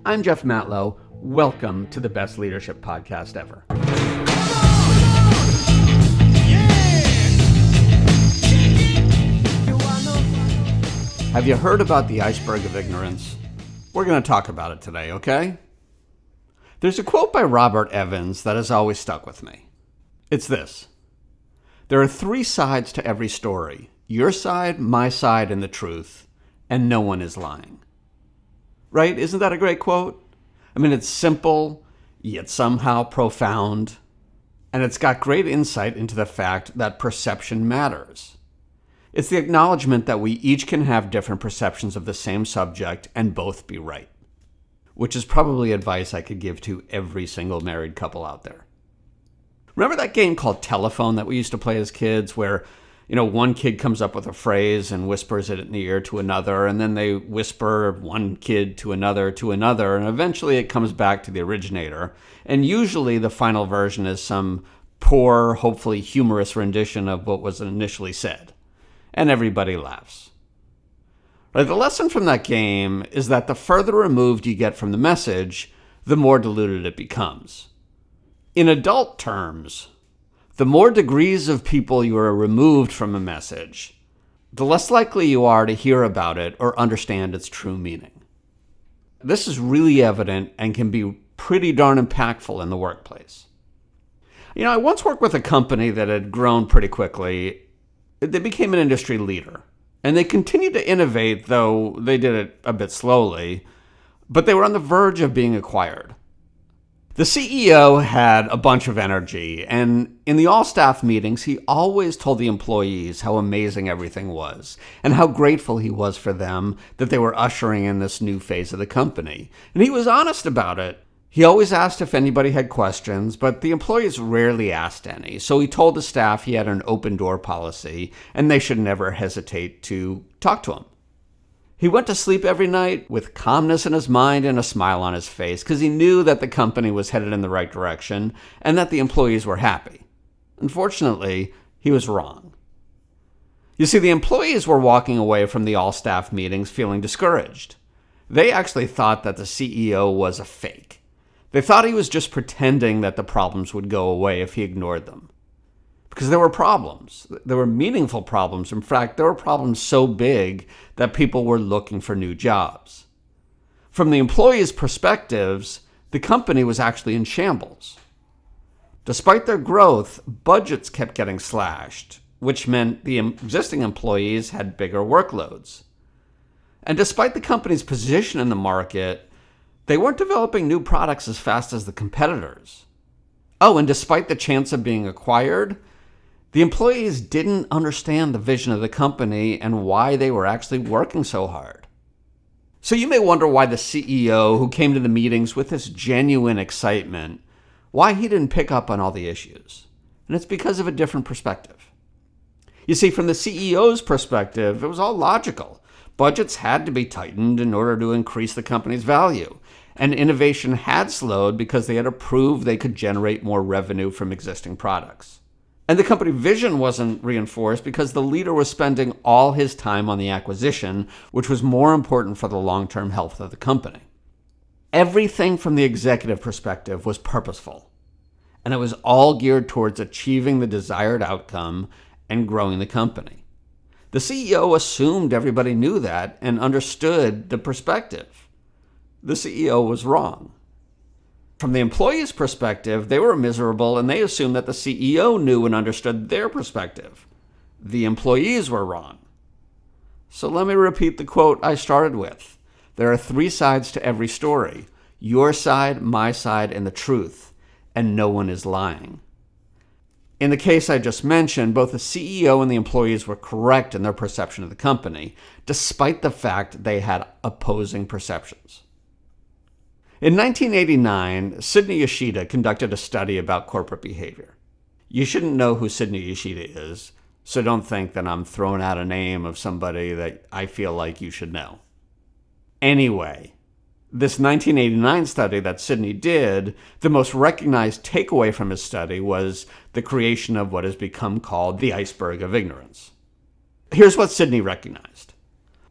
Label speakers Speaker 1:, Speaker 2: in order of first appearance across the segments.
Speaker 1: I'm Jeff Matlow. Welcome to the best leadership podcast ever. Have you heard about the Iceberg of Ignorance? We're going to talk about it today, okay? There's a quote by Robert Evans that has always stuck with me. It's this: there are three sides to every story: your side, my side, and the truth, and no one is lying. Right? Isn't that a great quote? I mean, it's simple, yet somehow profound, and it's got great insight into the fact that perception matters. It's the acknowledgement that we each can have different perceptions of the same subject and both be right, which is probably advice I could give to every single married couple out there. Remember that game called Telephone that we used to play as kids where, one kid comes up with a phrase and whispers it in the ear to another, and then they whisper one kid to another, and eventually it comes back to the originator. And usually the final version is some poor, hopefully humorous rendition of what was initially said. And everybody laughs. Right, the lesson from that game is that the further removed you get from the message, the more diluted it becomes. In adult terms, the more degrees of people you are removed from a message, the less likely you are to hear about it or understand its true meaning. This is really evident and can be pretty darn impactful in the workplace. I once worked with a company that had grown pretty quickly. They became an industry leader, and they continued to innovate, though they did it a bit slowly, but they were on the verge of being acquired. The CEO had a bunch of energy, and in the all-staff meetings, he always told the employees how amazing everything was and how grateful he was for them that they were ushering in this new phase of the company. And he was honest about it. He always asked if anybody had questions, but the employees rarely asked any. So he told the staff he had an open door policy and they should never hesitate to talk to him. He went to sleep every night with calmness in his mind and a smile on his face because he knew that the company was headed in the right direction and that the employees were happy. Unfortunately, he was wrong. You see, the employees were walking away from the all-staff meetings feeling discouraged. They actually thought that the CEO was a fake. They thought he was just pretending that the problems would go away if he ignored them. Because there were problems. There were meaningful problems. In fact, there were problems so big that people were looking for new jobs. From the employees' perspectives, the company was actually in shambles. Despite their growth, budgets kept getting slashed, which meant the existing employees had bigger workloads. And despite the company's position in the market, they weren't developing new products as fast as the competitors. Oh, and despite the chance of being acquired, the employees didn't understand the vision of the company and why they were actually working so hard. So you may wonder why the CEO, who came to the meetings with this genuine excitement, why he didn't pick up on all the issues. And it's because of a different perspective. You see, from the CEO's perspective, it was all logical. Budgets had to be tightened in order to increase the company's value. And innovation had slowed because they had to prove they could generate more revenue from existing products. And the company vision wasn't reinforced because the leader was spending all his time on the acquisition, which was more important for the long-term health of the company. Everything from the executive perspective was purposeful, and it was all geared towards achieving the desired outcome and growing the company. The CEO assumed everybody knew that and understood the perspective. The CEO was wrong. From the employees' perspective, they were miserable and they assumed that the CEO knew and understood their perspective. The employees were wrong. So let me repeat the quote I started with. There are three sides to every story: your side, my side, and the truth, and no one is lying. In the case I just mentioned, both the CEO and the employees were correct in their perception of the company, despite the fact they had opposing perceptions. In 1989, Sidney Yoshida conducted a study about corporate behavior. You shouldn't know who Sidney Yoshida is, so don't think that I'm throwing out a name of somebody that I feel like you should know. Anyway, this 1989 study that Sidney did, the most recognized takeaway from his study was the creation of what has become called the Iceberg of Ignorance. Here's what Sidney recognized.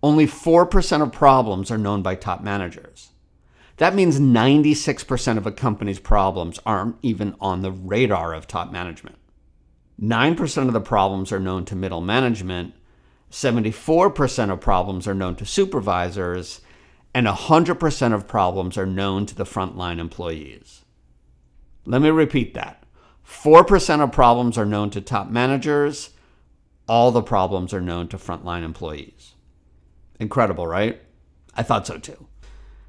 Speaker 1: Only 4% of problems are known by top managers. That means 96% of a company's problems aren't even on the radar of top management. 9% of the problems are known to middle management, 74% of problems are known to supervisors, and 100% of problems are known to the frontline employees. Let me repeat that. 4% of problems are known to top managers. All the problems are known to frontline employees. Incredible, right? I thought so too.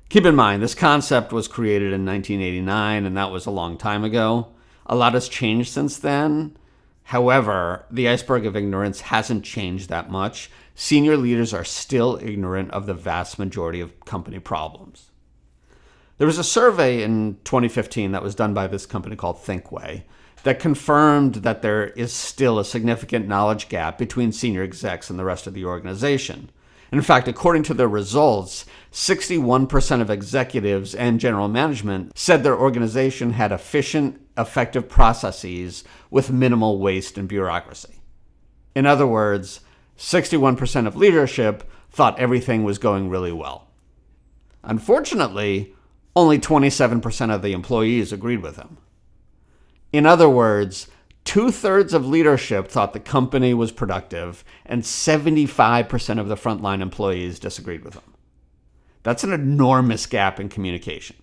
Speaker 1: Keep in mind, this concept was created in 1989, and that was a long time ago. A lot has changed since then. However, the iceberg of ignorance hasn't changed that much. Senior leaders are still ignorant of the vast majority of company problems. There was a survey in 2015 that was done by this company called Thinkway that confirmed that there is still a significant knowledge gap between senior execs and the rest of the organization. In fact, according to their results, 61% of executives and general management said their organization had efficient, effective processes with minimal waste and bureaucracy. In other words, 61% of leadership thought everything was going really well. Unfortunately, only 27% of the employees agreed with him. In other words, 2/3 of leadership thought the company was productive, and 75% of the frontline employees disagreed with them. That's an enormous gap in communication.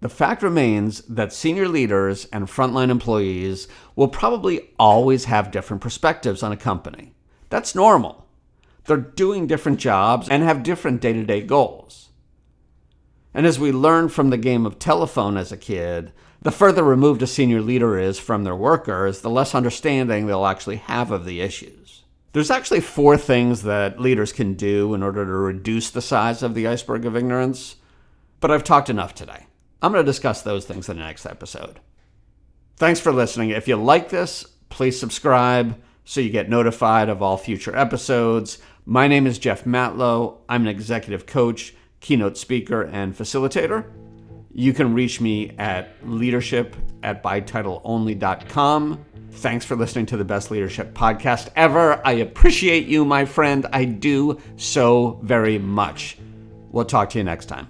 Speaker 1: The fact remains that senior leaders and frontline employees will probably always have different perspectives on a company. That's normal. They're doing different jobs and have different day-to-day goals. And as we learned from the game of telephone as a kid, the further removed a senior leader is from their workers, the less understanding they'll actually have of the issues. There's actually 4 things that leaders can do in order to reduce the size of the iceberg of ignorance, but I've talked enough today. I'm going to discuss those things in the next episode. Thanks for listening. If you like this, please subscribe so you get notified of all future episodes. My name is Jeff Matlow. I'm an executive coach, keynote speaker, and facilitator. You can reach me at leadership@bytitleonly.com. Thanks for listening to the best leadership podcast ever. I appreciate you, my friend. I do so very much. We'll talk to you next time.